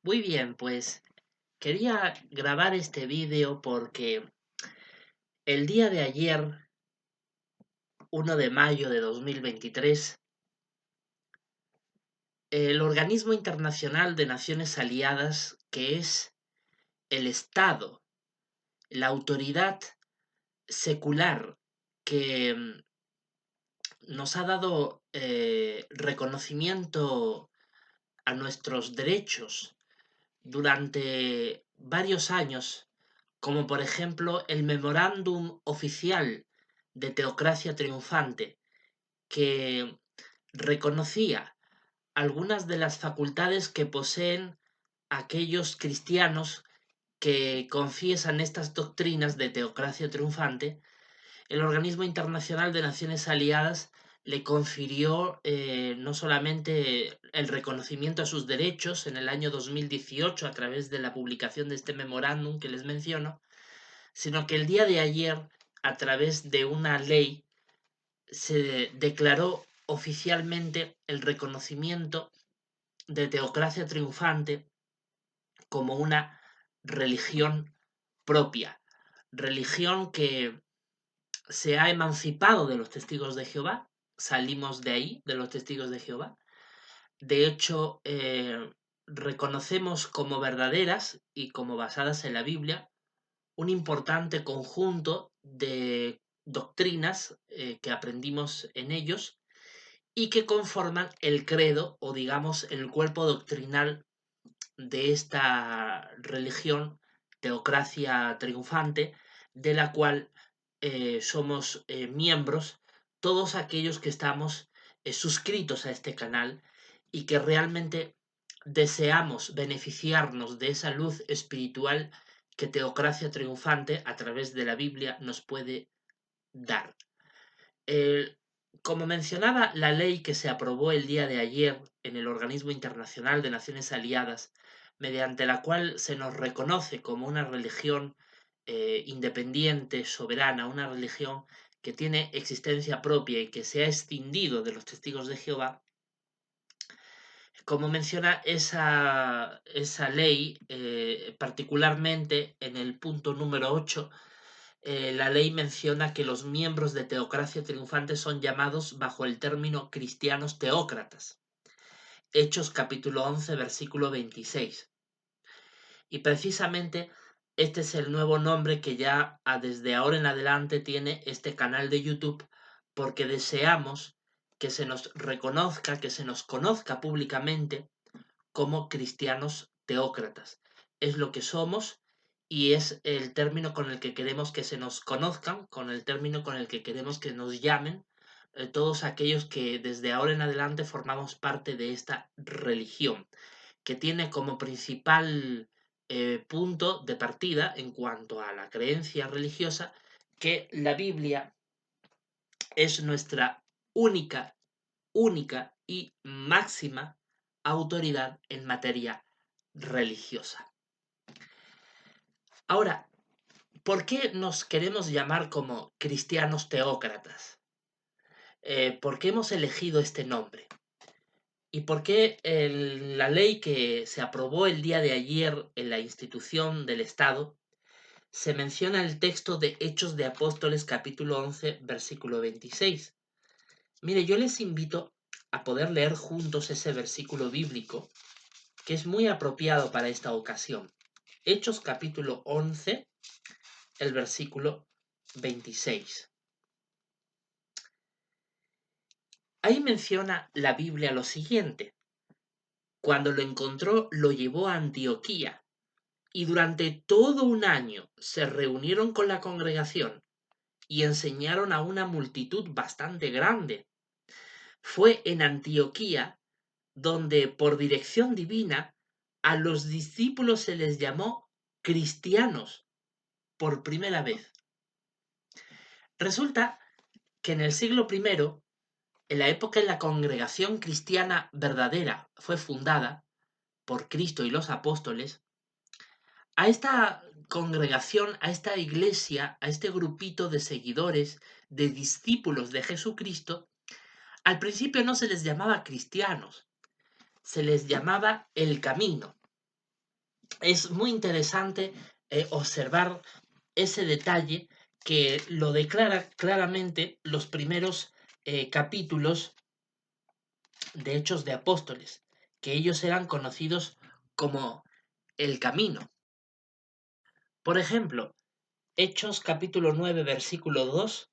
Muy bien, pues quería grabar este vídeo porque el día de ayer, 1 de mayo de 2023, el Organismo Internacional de Naciones Aliadas, que es el Estado, la autoridad secular que nos ha dado reconocimiento a nuestros derechos durante varios años, como por ejemplo el Memorándum Oficial de Teocracia Triunfante, que reconocía algunas de las facultades que poseen aquellos cristianos que confiesan estas doctrinas de teocracia triunfante. El Organismo Internacional de Naciones Aliadas le confirió no solamente el reconocimiento a sus derechos en el año 2018 a través de la publicación de este memorándum que les menciono, sino que el día de ayer, a través de una ley, se declaró oficialmente el reconocimiento de teocracia triunfante como una religión propia, religión que se ha emancipado de los testigos de Jehová, salimos de ahí, de los testigos de Jehová. De hecho, reconocemos como verdaderas y como basadas en la Biblia un importante conjunto de doctrinas que aprendimos en ellos y que conforman el credo o digamos el cuerpo doctrinal de esta religión, teocracia triunfante, de la cual somos miembros todos aquellos que estamos suscritos a este canal y que realmente deseamos beneficiarnos de esa luz espiritual que Teocracia Triunfante a través de la Biblia nos puede dar. Eh, Como mencionaba la ley que se aprobó el día de ayer en el Organismo Internacional de Naciones Aliadas, mediante la cual se nos reconoce como una religión independiente, soberana, una religión que tiene existencia propia y que se ha escindido de los testigos de Jehová, como menciona esa ley, particularmente en el punto número 8, la ley menciona que los miembros de Teocracia Triunfante son llamados bajo el término cristianos teócratas. Hechos capítulo 11, versículo 26. Y precisamente este es el nuevo nombre que ya desde ahora en adelante tiene este canal de YouTube, porque deseamos que se nos reconozca, que se nos conozca públicamente como cristianos teócratas. Es lo que somos y es el término con el que queremos que se nos conozcan, con el término con el que queremos que nos llamen todos aquellos que desde ahora en adelante formamos parte de esta religión, que tiene como principal punto de partida en cuanto a la creencia religiosa que la Biblia es nuestra única, única y máxima autoridad en materia religiosa. Ahora, ¿por qué nos queremos llamar como cristianos teócratas? ¿Por qué hemos elegido este nombre? ¿Y por qué la ley que se aprobó el día de ayer en la institución del Estado se menciona el texto de Hechos de Apóstoles capítulo 11 versículo 26? Mire, yo les invito a poder leer juntos ese versículo bíblico que es muy apropiado para esta ocasión. Hechos capítulo 11, el versículo 26. Ahí menciona la Biblia lo siguiente: cuando lo encontró, lo llevó a Antioquía, y durante todo un año se reunieron con la congregación y enseñaron a una multitud bastante grande. Fue en Antioquía donde, por dirección divina, a los discípulos se les llamó cristianos por primera vez. Resulta que en el siglo I, en la época en la congregación cristiana verdadera fue fundada por Cristo y los apóstoles, a esta congregación, a esta iglesia, a este grupito de seguidores, de discípulos de Jesucristo, al principio no se les llamaba cristianos, se les llamaba el camino. es muy interesante observar ese detalle que lo declara claramente los primeros capítulos de Hechos de Apóstoles, que ellos eran conocidos como el camino. Por ejemplo, Hechos capítulo 9, versículo 2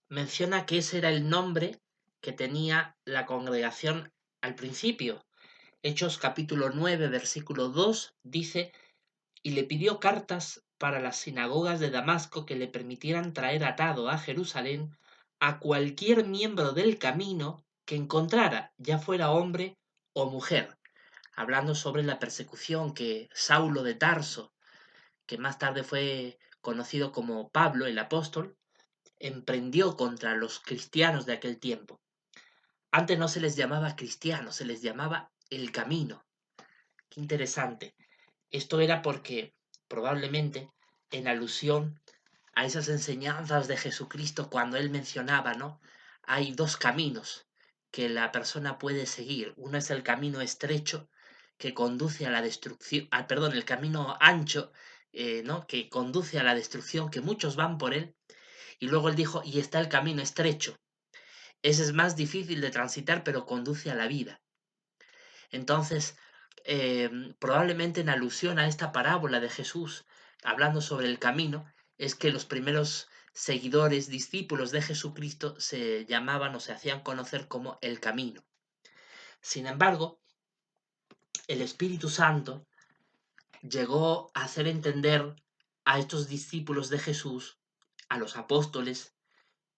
menciona que ese era el nombre que tenía la congregación al principio. Hechos capítulo 9, versículo 2 dice: y le pidió cartas para las sinagogas de Damasco que le permitieran traer atado a Jerusalén a cualquier miembro del camino que encontrara, ya fuera hombre o mujer, hablando sobre la persecución que Saulo de Tarso, que más tarde fue conocido como Pablo el apóstol, emprendió contra los cristianos de aquel tiempo. Antes no se les llamaba cristianos, se les llamaba el camino. Qué interesante. Esto era porque probablemente en alusión a esas enseñanzas de Jesucristo cuando él mencionaba, ¿no? Hay dos caminos que la persona puede seguir. Uno es el camino estrecho que conduce a la destrucción, perdón, el camino ancho, ¿no? Que conduce a la destrucción, que muchos van por él. Y luego él dijo, y está el camino estrecho. Ese es más difícil de transitar, pero conduce a la vida. Entonces, probablemente en alusión a esta parábola de Jesús, hablando sobre el camino, es que los primeros seguidores, discípulos de Jesucristo, se llamaban o se hacían conocer como el camino. Sin embargo, el Espíritu Santo llegó a hacer entender a estos discípulos de Jesús, a los apóstoles,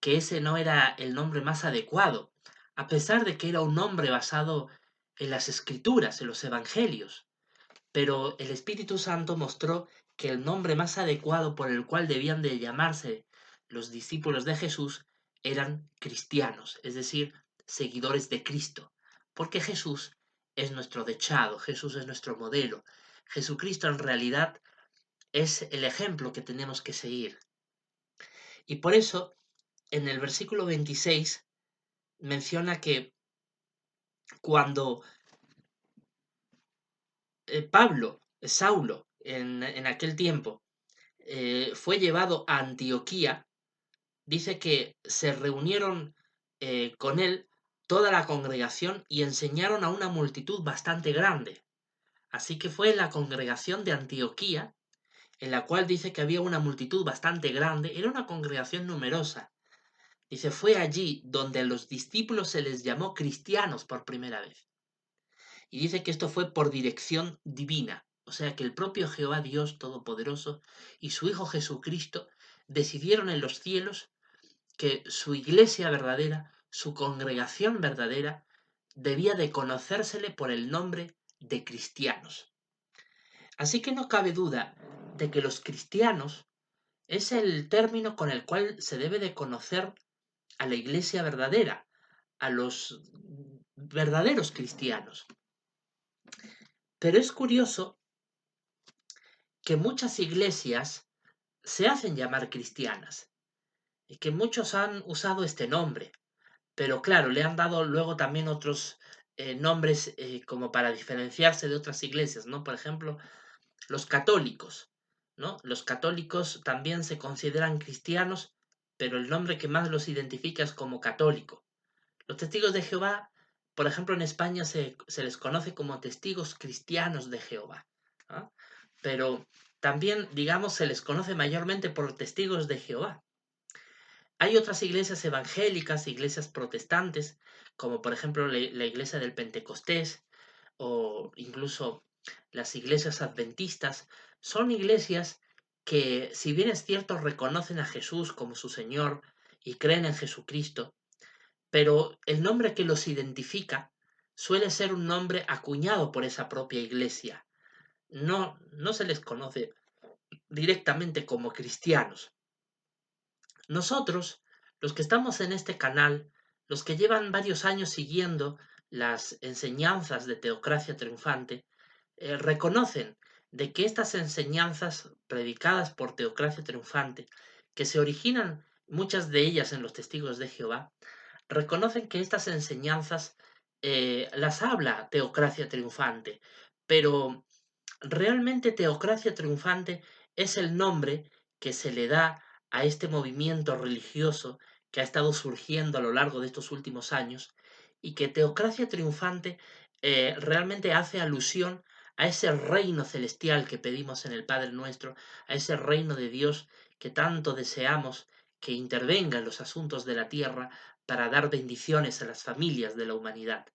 que ese no era el nombre más adecuado, a pesar de que era un nombre basado en las escrituras, en los evangelios. Pero el Espíritu Santo mostró que el nombre más adecuado por el cual debían de llamarse los discípulos de Jesús eran cristianos, es decir, seguidores de Cristo, porque Jesús es nuestro dechado, Jesús es nuestro modelo, Jesucristo en realidad es el ejemplo que tenemos que seguir. Y por eso, en el versículo 26 menciona que cuando Saulo, en aquel tiempo, fue llevado a Antioquía, dice que se reunieron con él toda la congregación y enseñaron a una multitud bastante grande. Así que fue la congregación de Antioquía, en la cual dice que había una multitud bastante grande, era una congregación numerosa. Dice, fue allí donde a los discípulos se les llamó cristianos por primera vez. Y dice que esto fue por dirección divina, o sea que el propio Jehová Dios Todopoderoso y su Hijo Jesucristo decidieron en los cielos que su iglesia verdadera, su congregación verdadera, debía de conocérsele por el nombre de cristianos. Así que no cabe duda de que los cristianos es el término con el cual se debe de conocer a la iglesia verdadera, a los verdaderos cristianos. Pero es curioso que muchas iglesias se hacen llamar cristianas y que muchos han usado este nombre, pero claro, le han dado luego también otros nombres como para diferenciarse de otras iglesias, ¿no? Por ejemplo, los católicos, ¿no? Los católicos también se consideran cristianos, pero el nombre que más los identifica es como católico. Los testigos de Jehová, por ejemplo, en España se les conoce como testigos cristianos de Jehová, ¿no? Pero también, digamos, se les conoce mayormente por testigos de Jehová. Hay otras iglesias evangélicas, iglesias protestantes, como por ejemplo la iglesia del Pentecostés o incluso las iglesias adventistas. Son iglesias que, si bien es cierto, reconocen a Jesús como su Señor y creen en Jesucristo, pero el nombre que los identifica suele ser un nombre acuñado por esa propia iglesia. No se les conoce directamente como cristianos. Nosotros, los que estamos en este canal, los que llevan varios años siguiendo las enseñanzas de Teocracia Triunfante, reconocen de que estas enseñanzas predicadas por Teocracia Triunfante, que se originan muchas de ellas en los Testigos de Jehová, reconocen que estas enseñanzas las habla Teocracia Triunfante, pero Realmente teocracia triunfante es el nombre que se le da a este movimiento religioso que ha estado surgiendo a lo largo de estos últimos años y que teocracia triunfante realmente hace alusión a ese reino celestial que pedimos en el Padre Nuestro, a ese reino de Dios que tanto deseamos que intervenga en los asuntos de la tierra para dar bendiciones a las familias de la humanidad.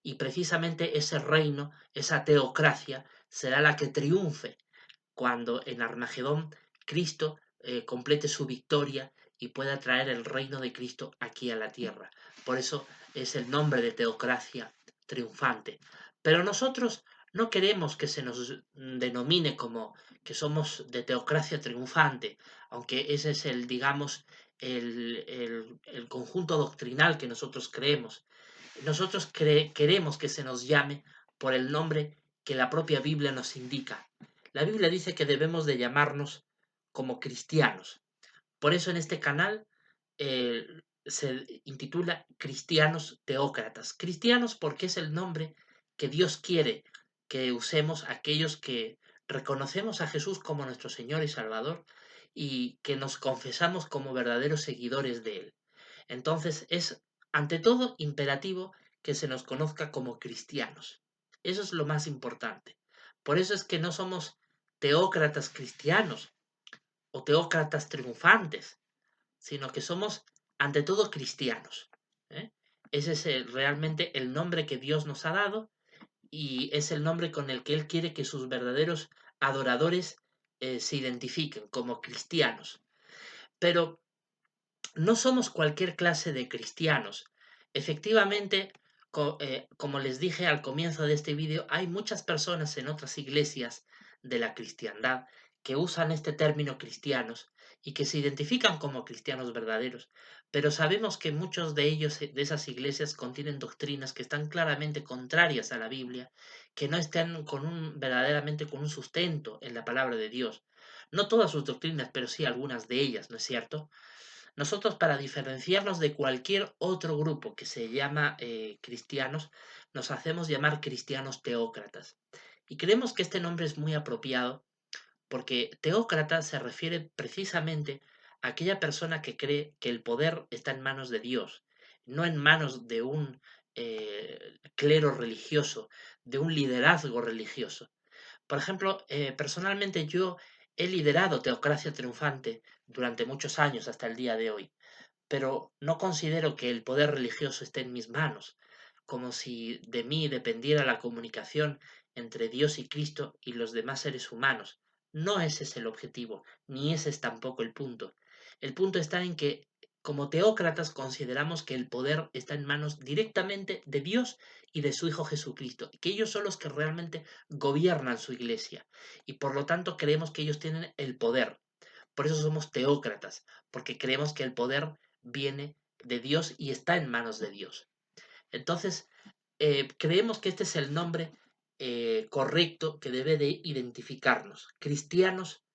Y precisamente ese reino, esa teocracia, será la que triunfe cuando en Armagedón Cristo complete su victoria y pueda traer el reino de Cristo aquí a la tierra. Por eso es el nombre de teocracia triunfante. Pero nosotros no queremos que se nos denomine como que somos de teocracia triunfante, aunque ese es el, digamos, el conjunto doctrinal que nosotros creemos. Nosotros queremos que se nos llame por el nombre que la propia Biblia nos indica. La Biblia dice que debemos de llamarnos como cristianos. Por eso en este canal se intitula Cristianos Teócratas. Cristianos porque es el nombre que Dios quiere que usemos aquellos que reconocemos a Jesús como nuestro Señor y Salvador y que nos confesamos como verdaderos seguidores de Él. Entonces es, ante todo, imperativo que se nos conozca como cristianos. Eso es lo más importante. Por eso es que no somos teócratas cristianos o teócratas triunfantes, sino que somos, ante todo, cristianos. ¿eh? Ese es realmente el nombre que Dios nos ha dado y es el nombre con el que Él quiere que sus verdaderos adoradores se identifiquen como cristianos. Pero no somos cualquier clase de cristianos. Efectivamente, como les dije al comienzo de este vídeo, hay muchas personas en otras iglesias de la cristiandad que usan este término cristianos y que se identifican como cristianos verdaderos, pero sabemos que muchos de ellos, de esas iglesias, contienen doctrinas que están claramente contrarias a la Biblia, que no están verdaderamente con un sustento en la palabra de Dios. No todas sus doctrinas, pero sí algunas de ellas, ¿no es cierto? Nosotros, para diferenciarnos de cualquier otro grupo que se llama cristianos, nos hacemos llamar cristianos teócratas. Y creemos que este nombre es muy apropiado porque teócrata se refiere precisamente a aquella persona que cree que el poder está en manos de Dios, no en manos de un clero religioso, de un liderazgo religioso. Por ejemplo, personalmente yo he liderado Teocracia Triunfante durante muchos años hasta el día de hoy, pero no considero que el poder religioso esté en mis manos, como si de mí dependiera la comunicación entre Dios y Cristo y los demás seres humanos. No ese es el objetivo, ni ese es tampoco el punto. El punto está en que, como teócratas, consideramos que el poder está en manos directamente de Dios y de su Hijo Jesucristo, que ellos son los que realmente gobiernan su iglesia, y por lo tanto creemos que ellos tienen el poder. Por eso somos teócratas, porque creemos que el poder viene de Dios y está en manos de Dios. Entonces, creemos que este es el nombre correcto que debe de identificarnos. Cristianos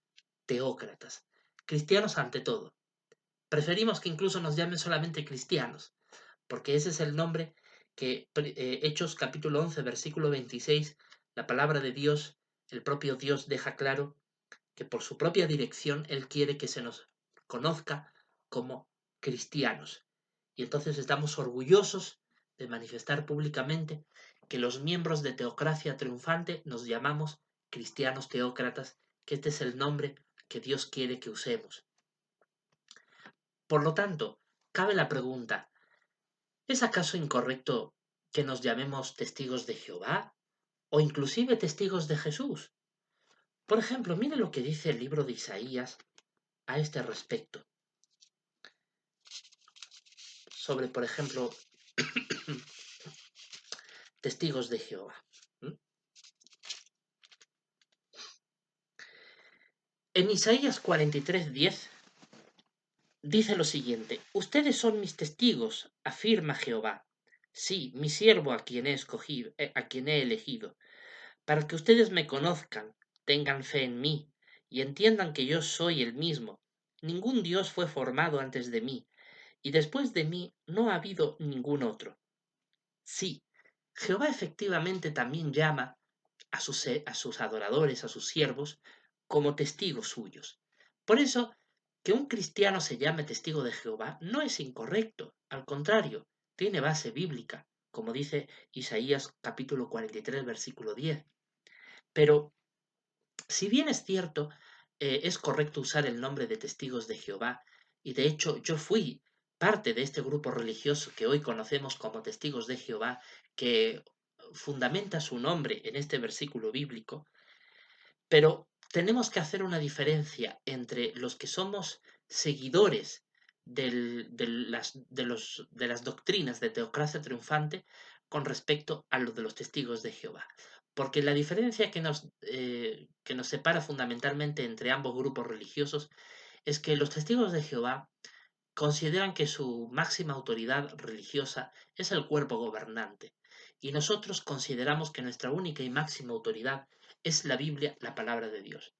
teócratas. Cristianos ante todo. Preferimos que incluso nos llamen solamente cristianos, porque ese es el nombre que Hechos capítulo 11, versículo 26, la palabra de Dios, el propio Dios deja claro que por su propia dirección Él quiere que se nos conozca como cristianos. Y entonces estamos orgullosos de manifestar públicamente que los miembros de Teocracia Triunfante nos llamamos cristianos teócratas, que este es el nombre que Dios quiere que usemos. Por lo tanto, cabe la pregunta, ¿es acaso incorrecto que nos llamemos testigos de Jehová o inclusive testigos de Jesús? Por ejemplo, mire lo que dice el libro de Isaías a este respecto. Sobre, por ejemplo, testigos de Jehová. En Isaías 43:10 dice lo siguiente: Ustedes son mis testigos, afirma Jehová. Sí, mi siervo a quien he escogido, a quien he elegido, para que ustedes me conozcan, tengan fe en mí y entiendan que yo soy el mismo. Ningún Dios fue formado antes de mí, y después de mí no ha habido ningún otro. Sí, Jehová efectivamente también llama a sus adoradores, a sus siervos, como testigos suyos. Por eso, que un cristiano se llame testigo de Jehová no es incorrecto, al contrario, tiene base bíblica, como dice Isaías capítulo 43, versículo 10. Pero, si bien es cierto, es correcto usar el nombre de testigos de Jehová, y de hecho yo fui parte de este grupo religioso que hoy conocemos como testigos de Jehová, que fundamenta su nombre en este versículo bíblico, pero tenemos que hacer una diferencia entre los que somos seguidores de las doctrinas de teocracia triunfante con respecto a lo de los testigos de Jehová. Porque la diferencia que nos separa fundamentalmente entre ambos grupos religiosos es que los testigos de Jehová consideran que su máxima autoridad religiosa es el cuerpo gobernante, y nosotros consideramos que nuestra única y máxima autoridad es la Biblia, la palabra de Dios.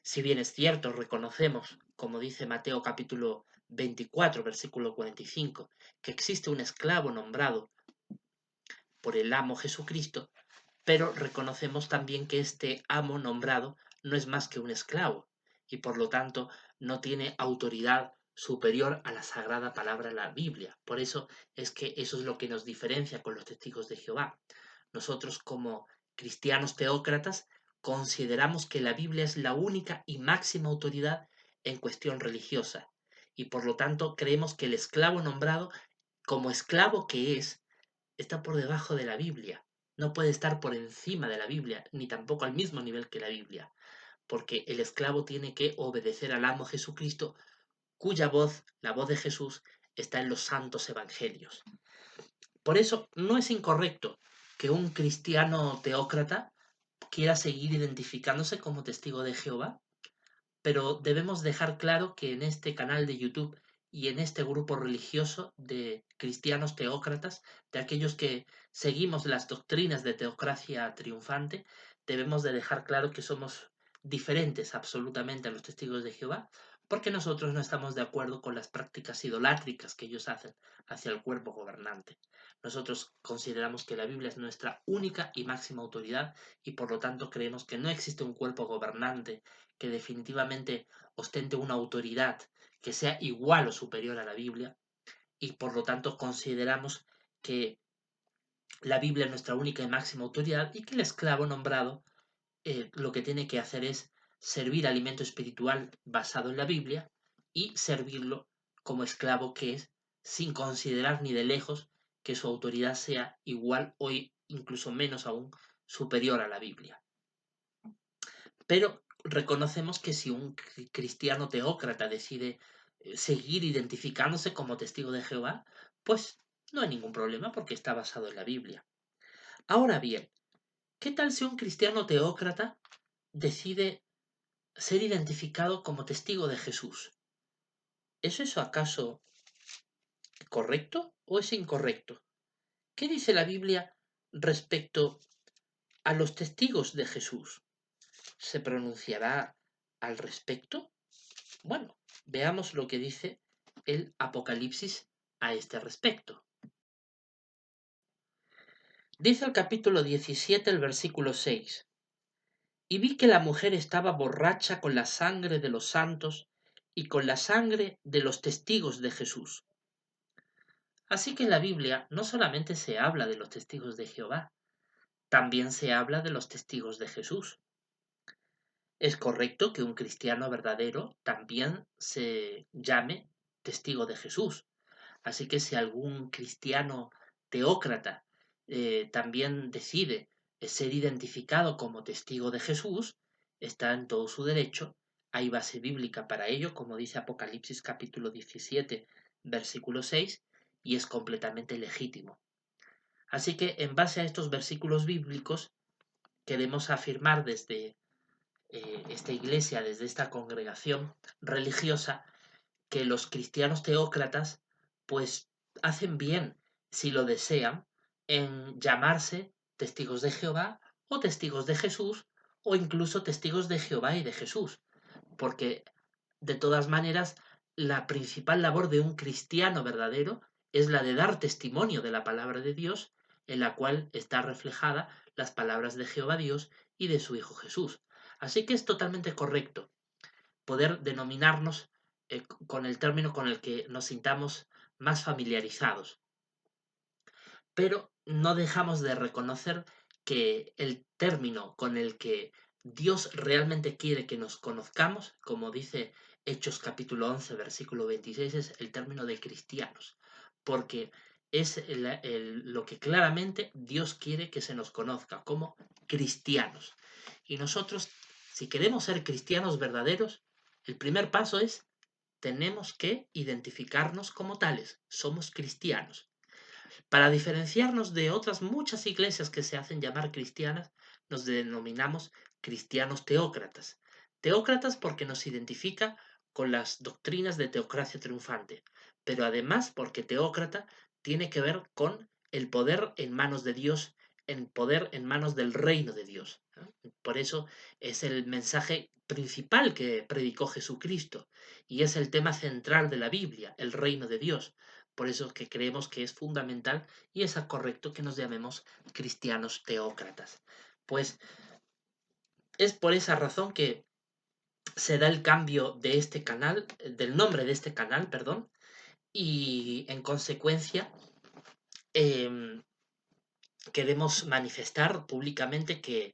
Si bien es cierto, reconocemos, como dice Mateo capítulo 24, versículo 45, que existe un esclavo nombrado por el amo Jesucristo, pero reconocemos también que este amo nombrado no es más que un esclavo y por lo tanto no tiene autoridad superior a la sagrada palabra, la Biblia. Por eso es que eso es lo que nos diferencia con los testigos de Jehová. Nosotros como cristianos teócratas consideramos que la Biblia es la única y máxima autoridad en cuestión religiosa y por lo tanto creemos que el esclavo nombrado, como esclavo que es, está por debajo de la Biblia. No puede estar por encima de la Biblia, ni tampoco al mismo nivel que la Biblia, porque el esclavo tiene que obedecer al amo Jesucristo, cuya voz, la voz de Jesús, está en los santos evangelios. Por eso no es incorrecto que un cristiano teócrata quiera seguir identificándose como testigo de Jehová, pero debemos dejar claro que en este canal de YouTube y en este grupo religioso de cristianos teócratas, de aquellos que seguimos las doctrinas de teocracia triunfante, debemos de dejar claro que somos diferentes absolutamente a los testigos de Jehová, porque nosotros no estamos de acuerdo con las prácticas idolátricas que ellos hacen hacia el cuerpo gobernante. Nosotros consideramos que la Biblia es nuestra única y máxima autoridad y por lo tanto creemos que no existe un cuerpo gobernante que definitivamente ostente una autoridad que sea igual o superior a la Biblia y por lo tanto consideramos que la Biblia es nuestra única y máxima autoridad y que el esclavo nombrado lo que tiene que hacer es servir alimento espiritual basado en la Biblia y servirlo como esclavo que es, sin considerar ni de lejos que su autoridad sea igual o incluso menos aún superior a la Biblia. Pero reconocemos que si un cristiano teócrata decide seguir identificándose como testigo de Jehová, pues no hay ningún problema porque está basado en la Biblia. Ahora bien, ¿qué tal si un cristiano teócrata decide ser identificado como testigo de Jesús? ¿Es eso acaso correcto o es incorrecto? ¿Qué dice la Biblia respecto a los testigos de Jesús? ¿Se pronunciará al respecto? Bueno, veamos lo que dice el Apocalipsis a este respecto. Dice el capítulo 17, el versículo 6. Y vi que la mujer estaba borracha con la sangre de los santos y con la sangre de los testigos de Jesús. Así que en la Biblia no solamente se habla de los testigos de Jehová, también se habla de los testigos de Jesús. Es correcto que un cristiano verdadero también se llame testigo de Jesús. Así que si algún cristiano teócrata también decide ser identificado como testigo de Jesús, está en todo su derecho. Hay base bíblica para ello, como dice Apocalipsis capítulo 17, versículo 6, y es completamente legítimo. Así que en base a estos versículos bíblicos, queremos afirmar desde esta iglesia, desde esta congregación religiosa, que los cristianos teócratas pues hacen bien, si lo desean, en llamarse testigos de Jehová o testigos de Jesús o incluso testigos de Jehová y de Jesús, porque de todas maneras la principal labor de un cristiano verdadero es la de dar testimonio de la palabra de Dios en la cual está reflejada las palabras de Jehová Dios y de su Hijo Jesús. Así que es totalmente correcto poder denominarnos con el término con el que nos sintamos más familiarizados. Pero no dejamos de reconocer que el término con el que Dios realmente quiere que nos conozcamos, como dice Hechos capítulo 11, versículo 26, es el término de cristianos, porque es lo que claramente Dios quiere que se nos conozca como cristianos. Y nosotros, si queremos ser cristianos verdaderos, el primer paso es tenemos que identificarnos como tales, somos cristianos. Para diferenciarnos de otras muchas iglesias que se hacen llamar cristianas, nos denominamos cristianos teócratas. Teócratas porque nos identifica con las doctrinas de teocracia triunfante, pero además porque teócrata tiene que ver con el poder en manos de Dios, el poder en manos del reino de Dios. Por eso es el mensaje principal que predicó Jesucristo y es el tema central de la Biblia, el reino de Dios. Por eso que creemos que es fundamental y es correcto que nos llamemos cristianos teócratas. Pues es por esa razón que se da el cambio de este canal, del nombre de este canal, perdón, y en consecuencia eh, queremos manifestar públicamente que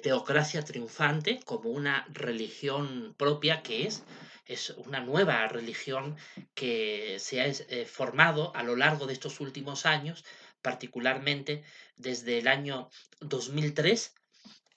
teocracia triunfante como una religión propia que es una nueva religión que se ha formado a lo largo de estos últimos años, particularmente desde el año 2003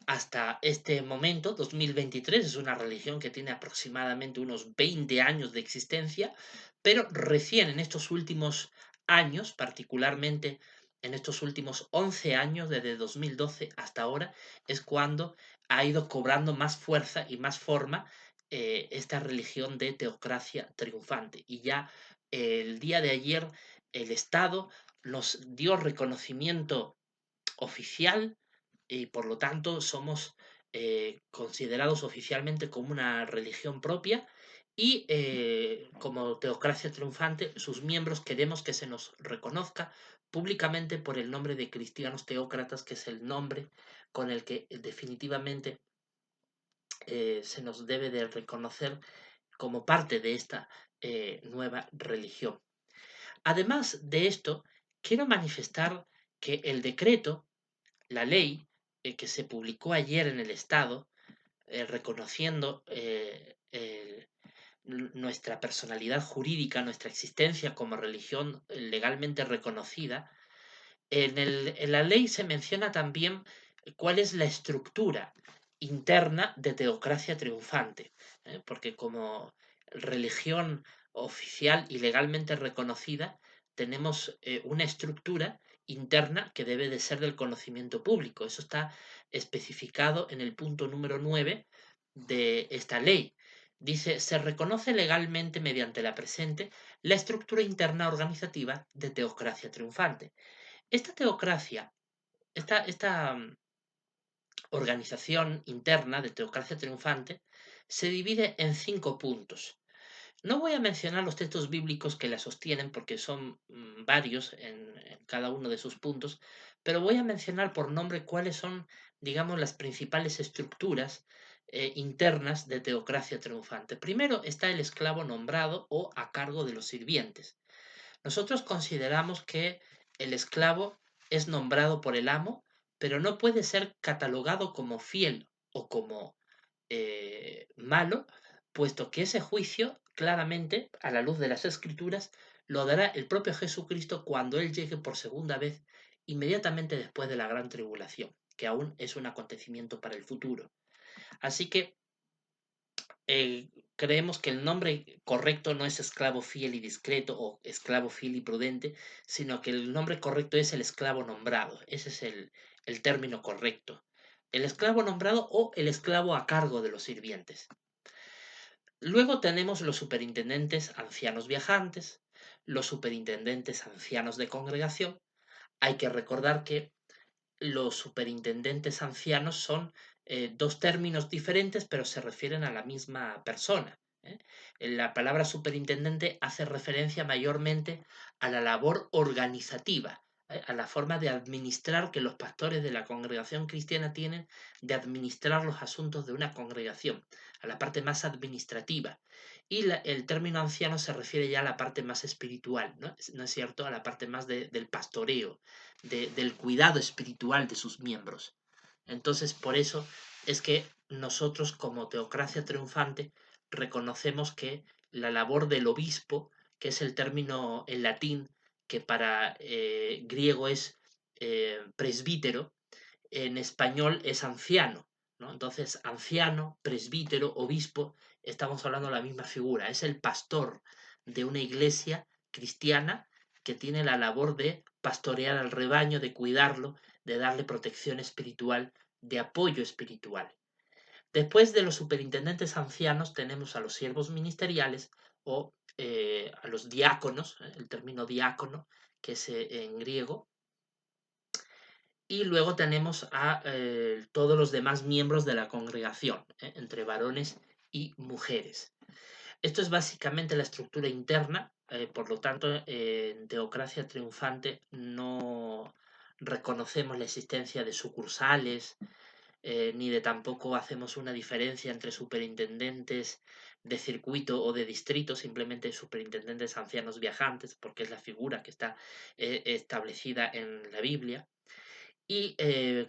hasta este momento, 2023, es una religión que tiene aproximadamente unos 20 años de existencia, pero recién en estos últimos años, particularmente en estos últimos 11 años, desde 2012 hasta ahora, es cuando ha ido cobrando más fuerza y más forma esta religión de teocracia triunfante. Y ya el día de ayer el Estado nos dio reconocimiento oficial y por lo tanto somos considerados oficialmente como una religión propia y como teocracia triunfante, sus miembros queremos que se nos reconozca públicamente por el nombre de cristianos teócratas, que es el nombre con el que definitivamente se nos debe de reconocer como parte de esta nueva religión. Además de esto, quiero manifestar que el decreto, la ley que se publicó ayer en el Estado, reconociendo nuestra personalidad jurídica, nuestra existencia como religión legalmente reconocida, en la ley se menciona también cuál es la estructura interna de teocracia triunfante, porque como religión oficial y legalmente reconocida, tenemos una estructura interna que debe de ser del conocimiento público. Eso está especificado en el punto número 9 de esta ley. Dice, se reconoce legalmente mediante la presente la estructura interna organizativa de teocracia triunfante. Esta teocracia, esta organización interna de teocracia triunfante, se divide en 5 puntos. No voy a mencionar los textos bíblicos que la sostienen porque son varios en cada uno de sus puntos, pero voy a mencionar por nombre cuáles son, digamos, las principales estructuras internas de teocracia triunfante. Primero está el esclavo nombrado o a cargo de los sirvientes. Nosotros consideramos que el esclavo es nombrado por el amo, pero no puede ser catalogado como fiel o como malo, puesto que ese juicio claramente, a la luz de las escrituras, lo dará el propio Jesucristo cuando Él llegue por segunda vez, inmediatamente después de la gran tribulación, que aún es un acontecimiento para el futuro. Así que creemos que el nombre correcto no es esclavo fiel y discreto o esclavo fiel y prudente, sino que el nombre correcto es el esclavo nombrado. Ese es el término correcto. El esclavo nombrado o el esclavo a cargo de los sirvientes. Luego tenemos los superintendentes ancianos viajantes, los superintendentes ancianos de congregación. Hay que recordar que los superintendentes ancianos son dos términos diferentes, pero se refieren a la misma persona. La palabra superintendente hace referencia mayormente a la labor organizativa, a la forma de administrar que los pastores de la congregación cristiana tienen de administrar los asuntos de una congregación, a la parte más administrativa. Y el término anciano se refiere ya a la parte más espiritual, ¿no? ¿No es cierto? A la parte más del pastoreo, del cuidado espiritual de sus miembros. Entonces, por eso es que nosotros como Teocracia Triunfante reconocemos que la labor del obispo, que es el término en latín que para griego es presbítero, en español es anciano, ¿no? Entonces, anciano, presbítero, obispo, estamos hablando de la misma figura. Es el pastor de una iglesia cristiana que tiene la labor de pastorear al rebaño, de cuidarlo, de darle protección espiritual, de apoyo espiritual. Después de los superintendentes ancianos tenemos a los siervos ministeriales o a los diáconos, el término diácono, que es en griego, y luego tenemos a todos los demás miembros de la congregación, entre varones y mujeres. Esto es básicamente la estructura interna, por lo tanto, en Teocracia Triunfante no reconocemos la existencia de sucursales, ni de tampoco hacemos una diferencia entre superintendentes de circuito o de distrito, simplemente superintendentes ancianos viajantes, porque es la figura que está establecida en la Biblia. Y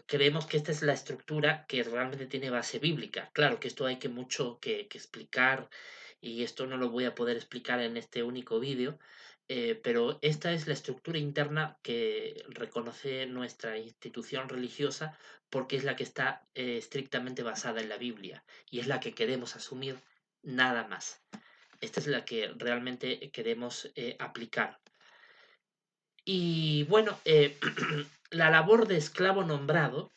creemos que esta es la estructura que realmente tiene base bíblica. Claro que esto hay que mucho que explicar y esto no lo voy a poder explicar en este único vídeo, pero esta es la estructura interna que reconoce nuestra institución religiosa porque es la que está estrictamente basada en la Biblia y es la que queremos asumir nada más. Esta es la que realmente queremos aplicar. Y bueno, la labor de esclavo nombrado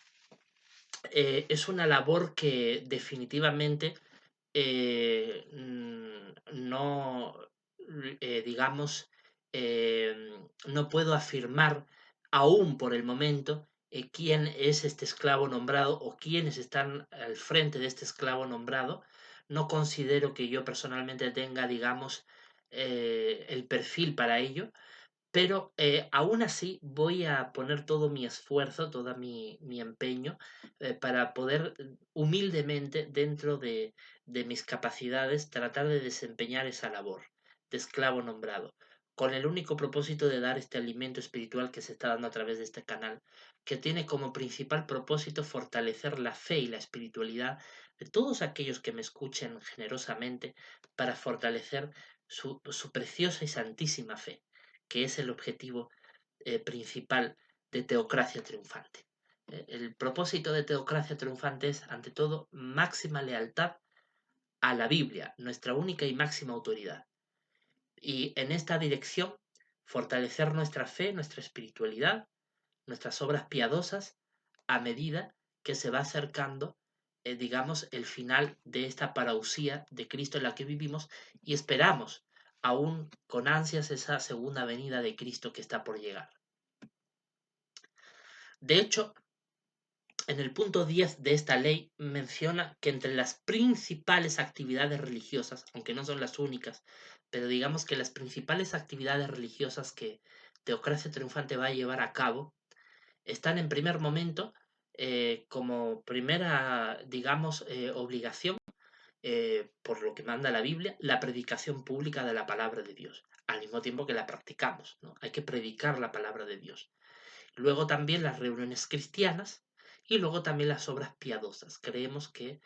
es una labor que definitivamente no, digamos, no puedo afirmar aún por el momento quién es este esclavo nombrado o quiénes están al frente de este esclavo nombrado. No considero que yo personalmente tenga, digamos, el perfil para ello, pero aún así voy a poner todo mi esfuerzo, todo mi empeño para poder humildemente, dentro de mis capacidades, tratar de desempeñar esa labor de esclavo nombrado, con el único propósito de dar este alimento espiritual que se está dando a través de este canal, que tiene como principal propósito fortalecer la fe y la espiritualidad de todos aquellos que me escuchen generosamente para fortalecer su preciosa y santísima fe, que es el objetivo principal de Teocracia Triunfante. El propósito de Teocracia Triunfante es, ante todo, máxima lealtad a la Biblia, nuestra única y máxima autoridad. Y en esta dirección, fortalecer nuestra fe, nuestra espiritualidad, nuestras obras piadosas, a medida que se va acercando, digamos, el final de esta parausía de Cristo en la que vivimos y esperamos aún con ansias esa segunda venida de Cristo que está por llegar. De hecho, en el punto 10 de esta ley menciona que entre las principales actividades religiosas, aunque no son las únicas, pero digamos que las principales actividades religiosas que Teocracia Triunfante va a llevar a cabo, están en primer momento como primera, digamos, obligación, por lo que manda la Biblia, la predicación pública de la palabra de Dios, al mismo tiempo que la practicamos, ¿no? Hay que predicar la palabra de Dios. Luego también las reuniones cristianas y luego también las obras piadosas. Creemos que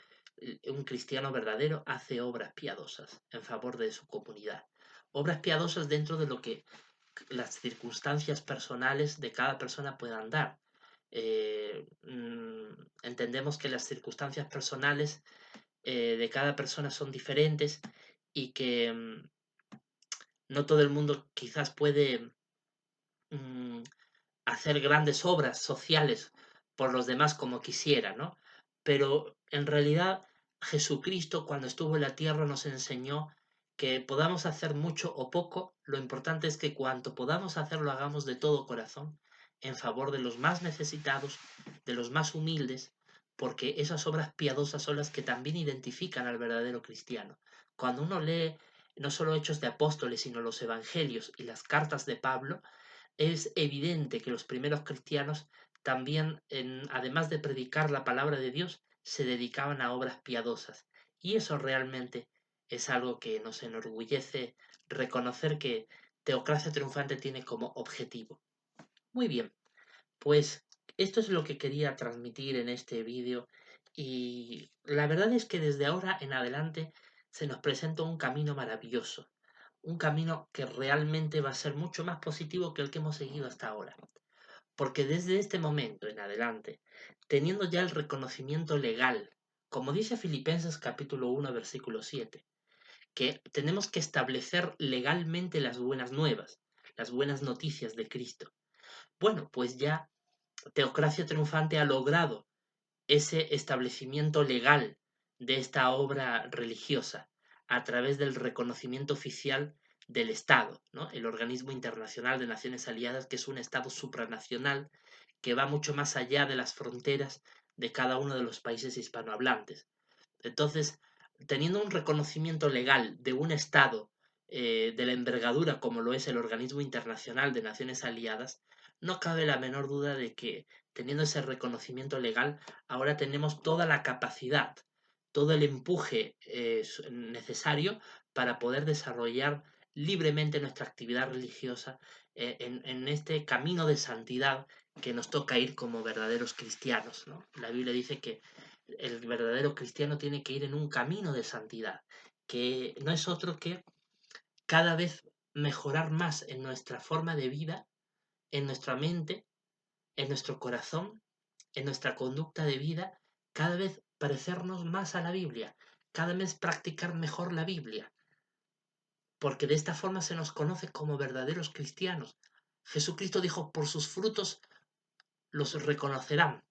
un cristiano verdadero hace obras piadosas en favor de su comunidad. Obras piadosas dentro de lo que las circunstancias personales de cada persona puedan dar. Entendemos que las circunstancias personales de cada persona son diferentes y que no todo el mundo quizás puede mm, hacer grandes obras sociales por los demás como quisiera, ¿no? Pero en realidad Jesucristo cuando estuvo en la tierra nos enseñó que podamos hacer mucho o poco, lo importante es que cuanto podamos hacer lo hagamos de todo corazón en favor de los más necesitados, de los más humildes, porque esas obras piadosas son las que también identifican al verdadero cristiano. Cuando uno lee no solo Hechos de Apóstoles, sino los Evangelios y las cartas de Pablo, es evidente que los primeros cristianos también, además de predicar la palabra de Dios, se dedicaban a obras piadosas. Y eso realmente es algo que nos enorgullece reconocer que Teocracia Triunfante tiene como objetivo. Muy bien, pues esto es lo que quería transmitir en este vídeo y la verdad es que desde ahora en adelante se nos presenta un camino maravilloso, un camino que realmente va a ser mucho más positivo que el que hemos seguido hasta ahora. Porque desde este momento en adelante, teniendo ya el reconocimiento legal, como dice Filipenses capítulo 1 versículo 7, que tenemos que establecer legalmente las buenas nuevas, las buenas noticias de Cristo. Bueno, pues ya Teocracia Triunfante ha logrado ese establecimiento legal de esta obra religiosa a través del reconocimiento oficial del Estado, ¿no? El Organismo Internacional de Naciones Aliadas, que es un Estado supranacional que va mucho más allá de las fronteras de cada uno de los países hispanohablantes. Entonces, teniendo un reconocimiento legal de un Estado de la envergadura como lo es el Organismo Internacional de Naciones Aliadas, no cabe la menor duda de que teniendo ese reconocimiento legal, ahora tenemos toda la capacidad, todo el empuje necesario para poder desarrollar libremente nuestra actividad religiosa en este camino de santidad que nos toca ir como verdaderos cristianos, ¿no? La Biblia dice que el verdadero cristiano tiene que ir en un camino de santidad, que no es otro que cada vez mejorar más en nuestra forma de vida, en nuestra mente, en nuestro corazón, en nuestra conducta de vida, cada vez parecernos más a la Biblia, cada vez practicar mejor la Biblia, porque de esta forma se nos conoce como verdaderos cristianos. Jesucristo dijo, por sus frutos los reconocerán.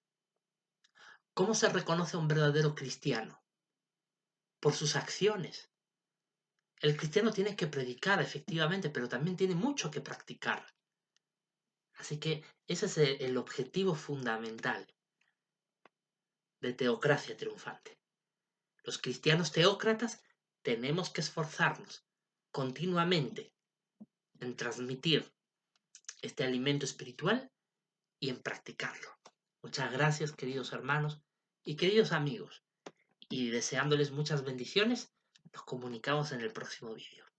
¿Cómo se reconoce a un verdadero cristiano? Por sus acciones. El cristiano tiene que predicar, efectivamente, pero también tiene mucho que practicar. Así que ese es el objetivo fundamental de Teocracia Triunfante. Los cristianos teócratas tenemos que esforzarnos continuamente en transmitir este alimento espiritual y en practicarlo. Muchas gracias, queridos hermanos y queridos amigos. Y deseándoles muchas bendiciones, nos comunicamos en el próximo vídeo.